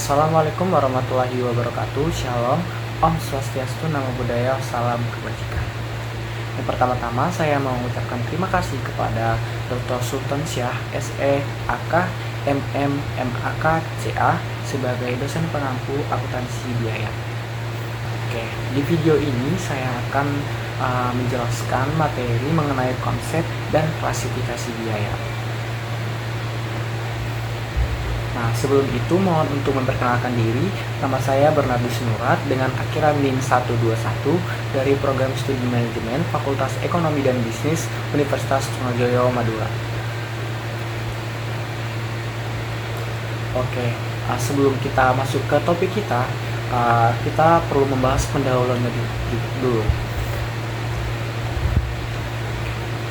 Assalamualaikum warahmatullahi wabarakatuh. Shalom, Om Swastiastu, Namo Buddhaya, Salam Kebajikan. Yang pertama-tama saya mau mengucapkan terima kasih kepada Dr. Sultan Syah, SE, AK, MM, MAK, CA sebagai dosen pengampu akuntansi biaya. Oke, di video ini saya akan menjelaskan materi mengenai konsep dan klasifikasi biaya. Nah, sebelum itu mohon untuk memperkenalkan diri. Nama saya Bernardus Nurat dengan akhiran NIM 121 dari Program Studi Manajemen Fakultas Ekonomi dan Bisnis Universitas Trunojoyo, Madura. Oke, sebelum kita masuk ke topik kita perlu membahas pendahuluannya dulu.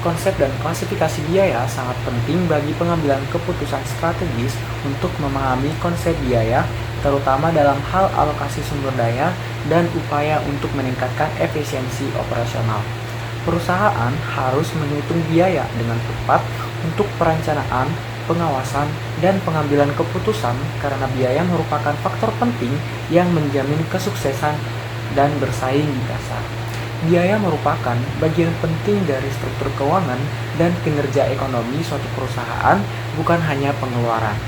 Konsep dan klasifikasi biaya sangat penting bagi pengambilan keputusan strategis untuk memahami konsep biaya, terutama dalam hal alokasi sumber daya dan upaya untuk meningkatkan efisiensi operasional. Perusahaan harus menghitung biaya dengan tepat untuk perencanaan, pengawasan, dan pengambilan keputusan karena biaya merupakan faktor penting yang menjamin kesuksesan dan bersaing di pasar. Biaya merupakan bagian penting dari struktur keuangan dan kinerja ekonomi suatu perusahaan, bukan hanya pengeluaran.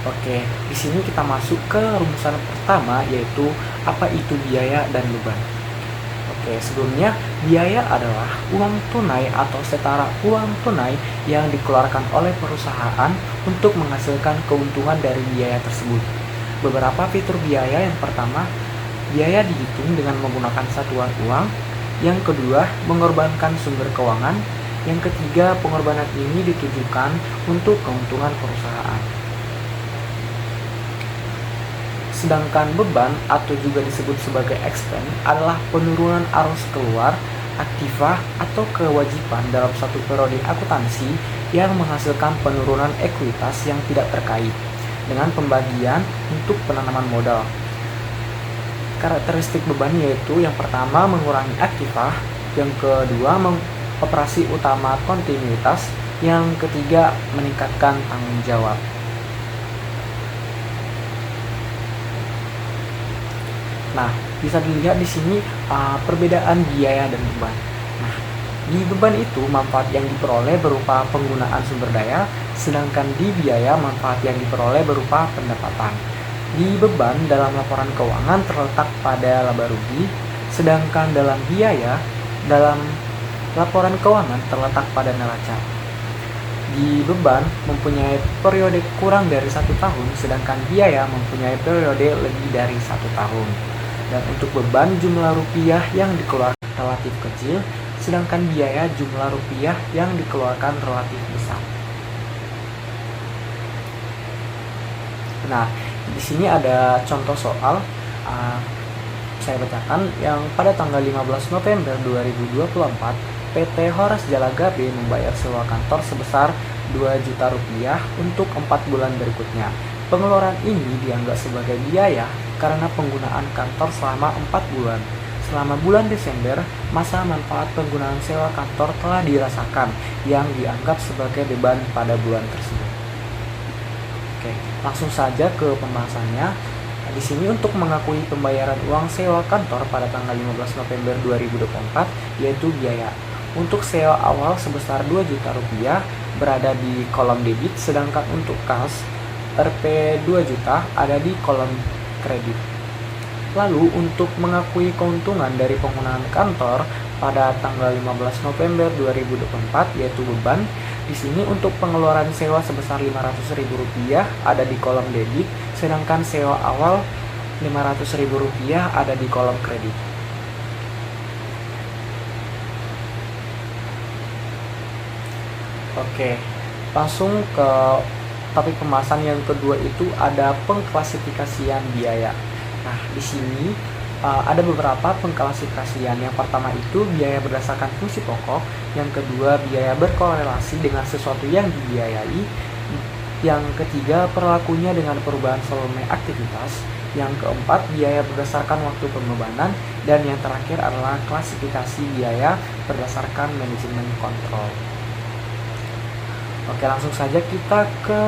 Oke, di sini kita masuk ke rumusan pertama, yaitu apa itu biaya dan beban. Oke, sebelumnya biaya adalah uang tunai atau setara uang tunai yang dikeluarkan oleh perusahaan untuk menghasilkan keuntungan dari biaya tersebut. Beberapa fitur biaya: yang pertama, biaya dihitung dengan menggunakan satuan uang. Yang kedua, mengorbankan sumber keuangan. Yang ketiga, pengorbanan ini ditujukan untuk keuntungan perusahaan. Sedangkan beban atau juga disebut sebagai expense adalah penurunan arus keluar, aktiva atau kewajiban dalam satu periode akuntansi yang menghasilkan penurunan ekuitas yang tidak terkait dengan pembagian untuk penanaman modal. Karakteristik beban yaitu yang pertama mengurangi aktiva, yang kedua operasi utama kontinuitas, yang ketiga meningkatkan tanggung jawab. Nah, bisa dilihat di sini perbedaan biaya dan beban. Nah, di beban itu manfaat yang diperoleh berupa penggunaan sumber daya, sedangkan di biaya manfaat yang diperoleh berupa pendapatan. Di beban dalam laporan keuangan terletak pada laba rugi, sedangkan dalam biaya dalam laporan keuangan terletak pada neraca. Di beban mempunyai periode kurang dari 1 tahun, sedangkan biaya mempunyai periode lebih dari 1 tahun. Dan untuk beban jumlah rupiah yang dikeluarkan relatif kecil, sedangkan biaya jumlah rupiah yang dikeluarkan relatif besar. Nah, di sini ada contoh soal, saya bacakan, yang pada tanggal 15 November 2024, PT Horas Jalaga B membayar sewa kantor sebesar 2 juta rupiah untuk 4 bulan berikutnya. Pengeluaran ini dianggap sebagai biaya karena penggunaan kantor selama 4 bulan. Selama bulan Desember, masa manfaat penggunaan sewa kantor telah dirasakan yang dianggap sebagai beban pada bulan tersebut. Oke, langsung saja ke pembahasannya. Di sini untuk mengakui pembayaran uang sewa kantor pada tanggal 15 November 2024 yaitu biaya. Untuk sewa awal sebesar 2 juta rupiah berada di kolom debit, sedangkan untuk kas Rp 2 juta ada di kolom kredit. Lalu untuk mengakui keuntungan dari penggunaan kantor pada tanggal 15 November 2024 yaitu beban. Di sini untuk pengeluaran sewa sebesar Rp500.000 ada di kolom debit, sedangkan sewa awal Rp500.000 ada di kolom kredit. Oke, langsung ke topik pembahasan yang kedua, itu ada pengklasifikasian biaya. Nah, di sini ada beberapa pengklasifikasian. Yang pertama itu biaya berdasarkan fungsi pokok, yang kedua biaya berkorelasi dengan sesuatu yang dibiayai, yang ketiga perilakunya dengan perubahan volume aktivitas, yang keempat biaya berdasarkan waktu pembebanan, dan yang terakhir adalah klasifikasi biaya berdasarkan manajemen kontrol. Oke, langsung saja kita ke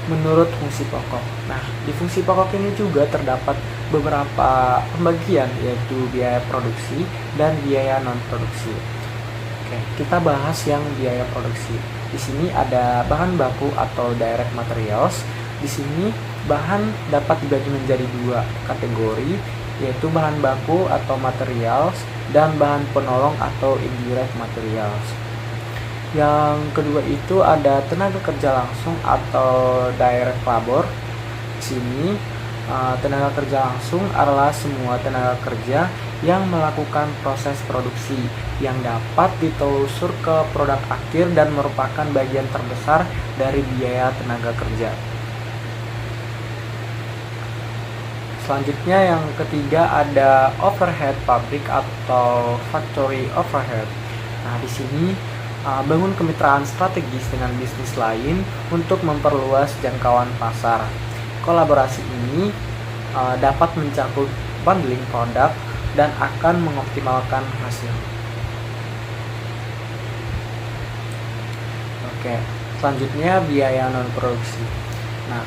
menurut fungsi pokok. Nah, di fungsi pokok ini juga terdapat beberapa pembagian, yaitu biaya produksi dan biaya non-produksi. Oke, kita bahas yang biaya produksi. Di sini ada bahan baku atau direct materials. Di sini bahan dapat dibagi menjadi dua kategori, yaitu bahan baku atau materials dan bahan penolong atau indirect materials. Yang kedua itu ada tenaga kerja langsung atau direct labor. Di sini tenaga kerja langsung adalah semua tenaga kerja yang melakukan proses produksi yang dapat ditelusur ke produk akhir dan merupakan bagian terbesar dari biaya tenaga kerja. Selanjutnya yang ketiga ada overhead pabrik atau factory overhead. Nah, di sini bangun kemitraan strategis dengan bisnis lain untuk memperluas jangkauan pasar. Kolaborasi ini dapat mencakup bundling produk dan akan mengoptimalkan hasil. Oke, selanjutnya biaya non-produksi. Nah,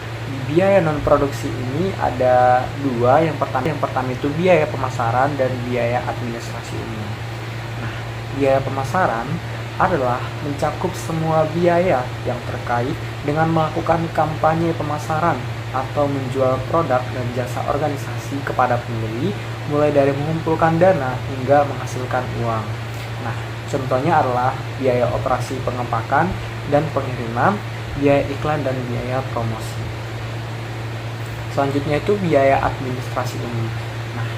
biaya non-produksi ini ada dua. Yang pertama itu biaya pemasaran dan biaya administrasi umum. Nah, biaya pemasaran adalah mencakup semua biaya yang terkait dengan melakukan kampanye pemasaran atau menjual produk dan jasa organisasi kepada pembeli, mulai dari mengumpulkan dana hingga menghasilkan uang. Nah, contohnya adalah biaya operasi pengepakan dan pengiriman, biaya iklan dan biaya promosi. Selanjutnya itu biaya administrasi umum. Nah,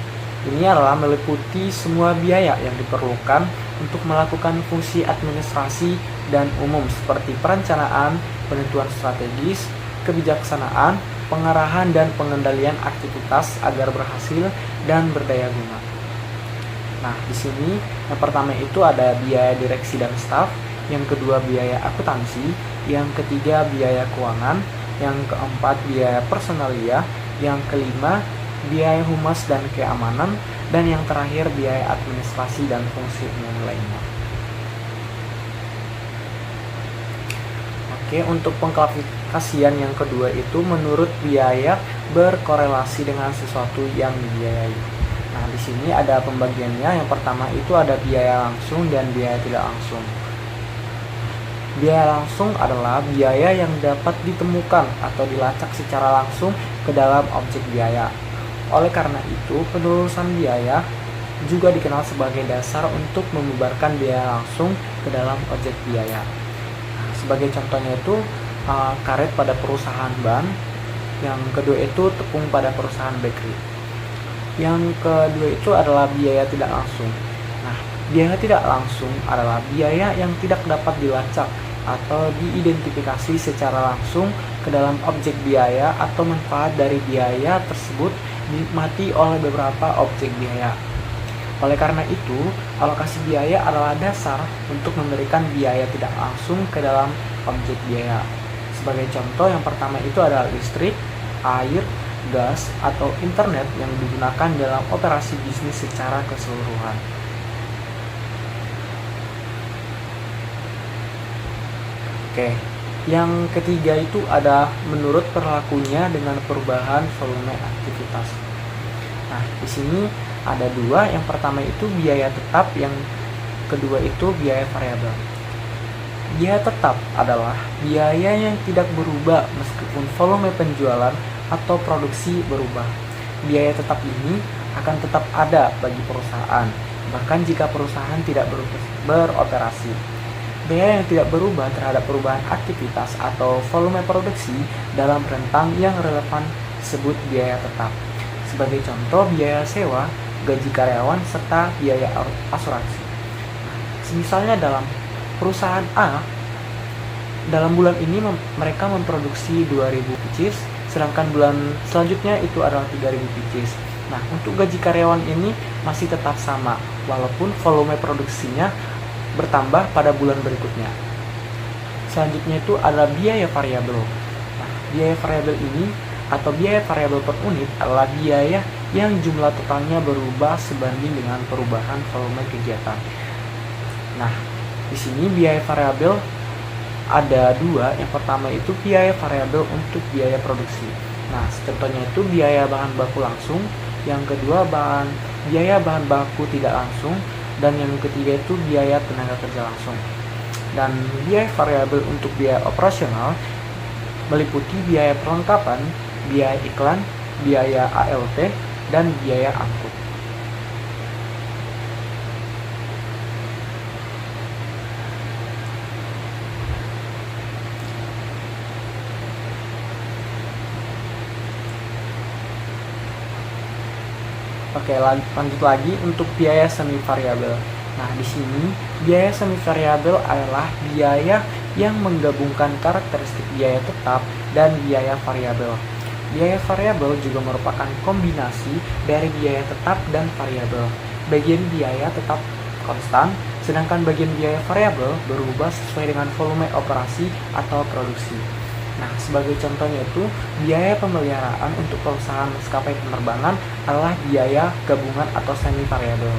ini adalah meliputi semua biaya yang diperlukan untuk melakukan fungsi administrasi dan umum seperti perencanaan, penentuan strategis, kebijaksanaan, pengarahan dan pengendalian aktivitas agar berhasil dan berdaya guna. Nah, di sini yang pertama itu ada biaya direksi dan staf, yang kedua biaya akuntansi, yang ketiga biaya keuangan, yang keempat biaya personalia, yang kelima biaya humas dan keamanan, dan yang terakhir biaya administrasi dan fungsi umum lainnya. Oke, untuk pengklasifikasian yang kedua itu menurut biaya berkorelasi dengan sesuatu yang dibiayai. Nah, di sini ada pembagiannya. Yang pertama itu ada biaya langsung dan biaya tidak langsung. Biaya langsung adalah biaya yang dapat ditemukan atau dilacak secara langsung ke dalam objek biaya. Oleh karena itu, penelusuran biaya juga dikenal sebagai dasar untuk membubarkan biaya langsung ke dalam objek biaya. Nah, sebagai contohnya itu karet pada perusahaan ban, yang kedua itu tepung pada perusahaan bakery. Yang kedua itu adalah biaya tidak langsung. Nah, biaya tidak langsung adalah biaya yang tidak dapat dilacak atau diidentifikasi secara langsung ke dalam objek biaya atau manfaat dari biaya tersebut dinikmati oleh beberapa objek biaya. Oleh karena itu, alokasi biaya adalah dasar untuk memberikan biaya tidak langsung ke dalam objek biaya. Sebagai contoh, yang pertama itu adalah listrik, air, gas, atau internet yang digunakan dalam operasi bisnis secara keseluruhan. Oke, yang ketiga itu ada menurut perilakunya dengan perubahan volume aktivitas. Nah, di sini ada dua. Yang pertama itu biaya tetap, yang kedua itu biaya variabel. Biaya tetap adalah biaya yang tidak berubah meskipun volume penjualan atau produksi berubah. Biaya tetap ini akan tetap ada bagi perusahaan, bahkan jika perusahaan tidak beroperasi. Biaya yang tidak berubah terhadap perubahan aktivitas atau volume produksi dalam rentang yang relevan disebut biaya tetap. Sebagai contoh, biaya sewa, gaji karyawan, serta biaya asuransi. Misalnya dalam perusahaan A, dalam bulan ini mereka memproduksi 2.000 pieces, sedangkan bulan selanjutnya itu adalah 3.000 pieces. Nah, untuk gaji karyawan ini masih tetap sama, walaupun volume produksinya bertambah pada bulan berikutnya. Selanjutnya itu adalah biaya variabel. Nah, biaya variabel ini atau biaya variabel per unit adalah biaya yang jumlah totalnya berubah sebanding dengan perubahan volume kegiatan. Nah, di sini biaya variabel ada dua. Yang pertama itu biaya variabel untuk biaya produksi. Nah, contohnya itu biaya bahan baku langsung, yang kedua biaya bahan baku tidak langsung, dan yang ketiga itu biaya tenaga kerja langsung. Dan biaya variabel untuk biaya operasional meliputi biaya perlengkapan, biaya iklan, biaya ALT, dan biaya angkut. Oke, lanjut lagi untuk biaya semi variabel. Nah, di sini biaya semi variabel adalah biaya yang menggabungkan karakteristik biaya tetap dan biaya variabel. Biaya variabel juga merupakan kombinasi dari biaya tetap dan variabel. Bagian biaya tetap konstan, sedangkan bagian biaya variabel berubah sesuai dengan volume operasi atau produksi. Nah, sebagai contohnya itu, biaya pemeliharaan untuk perusahaan maskapai penerbangan adalah biaya gabungan atau semi variabel.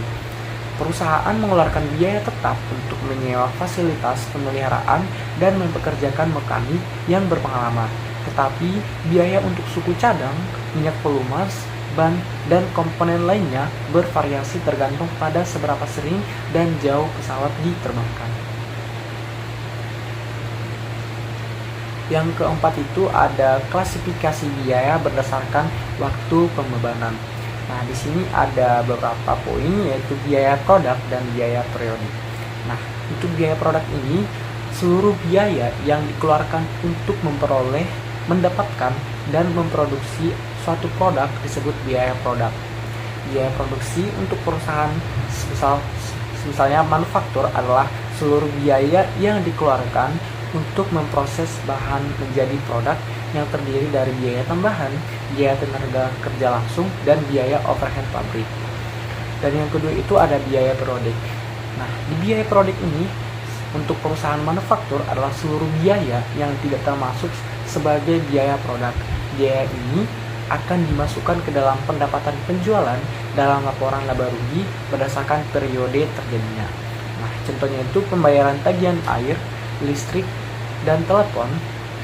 Perusahaan mengeluarkan biaya tetap untuk menyewa fasilitas pemeliharaan dan mempekerjakan mekanik yang berpengalaman. Tetapi, biaya untuk suku cadang, minyak pelumas, ban, dan komponen lainnya bervariasi tergantung pada seberapa sering dan jauh pesawat diterbangkan. Yang keempat itu ada klasifikasi biaya berdasarkan waktu pembebanan. Nah, di sini ada beberapa poin, yaitu biaya produk dan biaya periodik. Nah, untuk biaya produk ini, seluruh biaya yang dikeluarkan untuk memperoleh, mendapatkan, dan memproduksi suatu produk disebut biaya produk. Biaya produksi untuk perusahaan misalnya manufaktur adalah seluruh biaya yang dikeluarkan untuk memproses bahan menjadi produk yang terdiri dari biaya tambahan, biaya tenaga kerja langsung, dan biaya overhead pabrik. Dan yang kedua itu ada biaya periodik. Nah, di biaya periodik ini, untuk perusahaan manufaktur adalah seluruh biaya yang tidak termasuk sebagai biaya produk. Biaya ini akan dimasukkan ke dalam pendapatan penjualan dalam laporan laba rugi berdasarkan periode terjadinya. Nah, contohnya itu pembayaran tagihan air, listrik, dan telepon,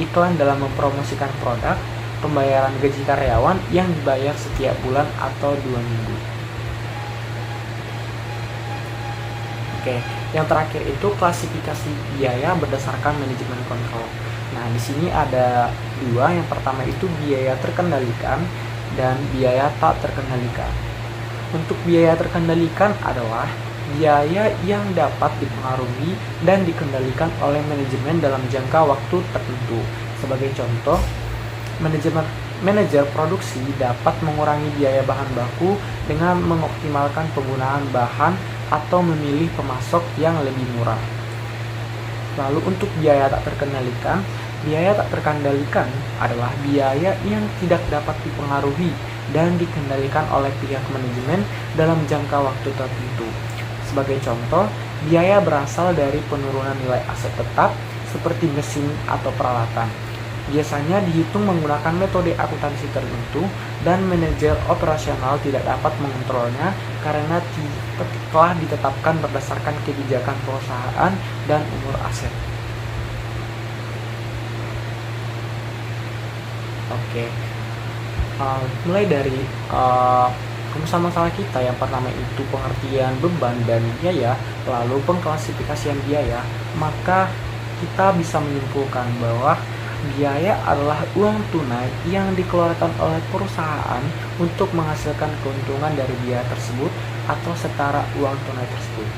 iklan dalam mempromosikan produk, pembayaran gaji karyawan yang dibayar setiap bulan atau 2 minggu. Oke, yang terakhir itu klasifikasi biaya berdasarkan manajemen kontrol. Nah, di sini ada dua. Yang pertama itu biaya terkendalikan dan biaya tak terkendalikan. Untuk biaya terkendalikan adalah biaya yang dapat dipengaruhi dan dikendalikan oleh manajemen dalam jangka waktu tertentu. Sebagai contoh, manajer produksi dapat mengurangi biaya bahan baku dengan mengoptimalkan penggunaan bahan atau memilih pemasok yang lebih murah. Lalu untuk biaya tak terkendalikan adalah biaya yang tidak dapat dipengaruhi dan dikendalikan oleh pihak manajemen dalam jangka waktu tertentu. Sebagai contoh, biaya berasal dari penurunan nilai aset tetap seperti mesin atau peralatan. Biasanya dihitung menggunakan metode akuntansi tertentu dan manajer operasional tidak dapat mengontrolnya karena telah ditetapkan berdasarkan kebijakan perusahaan dan umur aset. Oke, mulai dari rumusan masalah kita yang pertama itu pengertian beban dan biaya, lalu pengklasifikasian biaya, maka kita bisa menyimpulkan bahwa biaya adalah uang tunai yang dikeluarkan oleh perusahaan untuk menghasilkan keuntungan dari biaya tersebut atau setara uang tunai tersebut.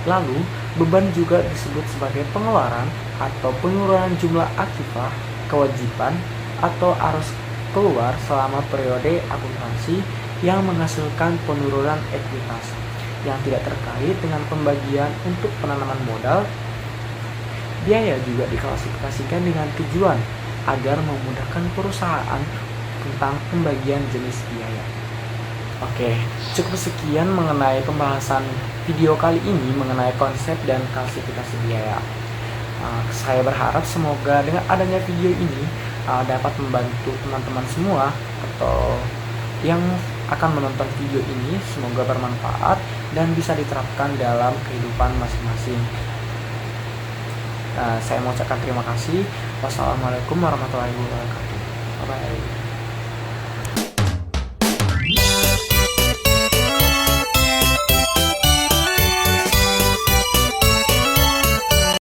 Lalu, beban juga disebut sebagai pengeluaran atau penurunan jumlah aktifah, kewajiban, atau arus keluar selama periode akuntansi yang menghasilkan penurunan ekuitas yang tidak terkait dengan pembagian untuk penanaman modal. Biaya juga diklasifikasikan dengan tujuan agar memudahkan perusahaan tentang pembagian jenis biaya. Oke, cukup sekian mengenai pembahasan video kali ini mengenai konsep dan klasifikasi biaya. Saya berharap semoga dengan adanya video ini dapat membantu teman-teman semua atau yang akan menonton video ini, semoga bermanfaat dan bisa diterapkan dalam kehidupan masing-masing. Saya mau ucapkan terima kasih. Wassalamualaikum warahmatullahi wabarakatuh. Bye bye.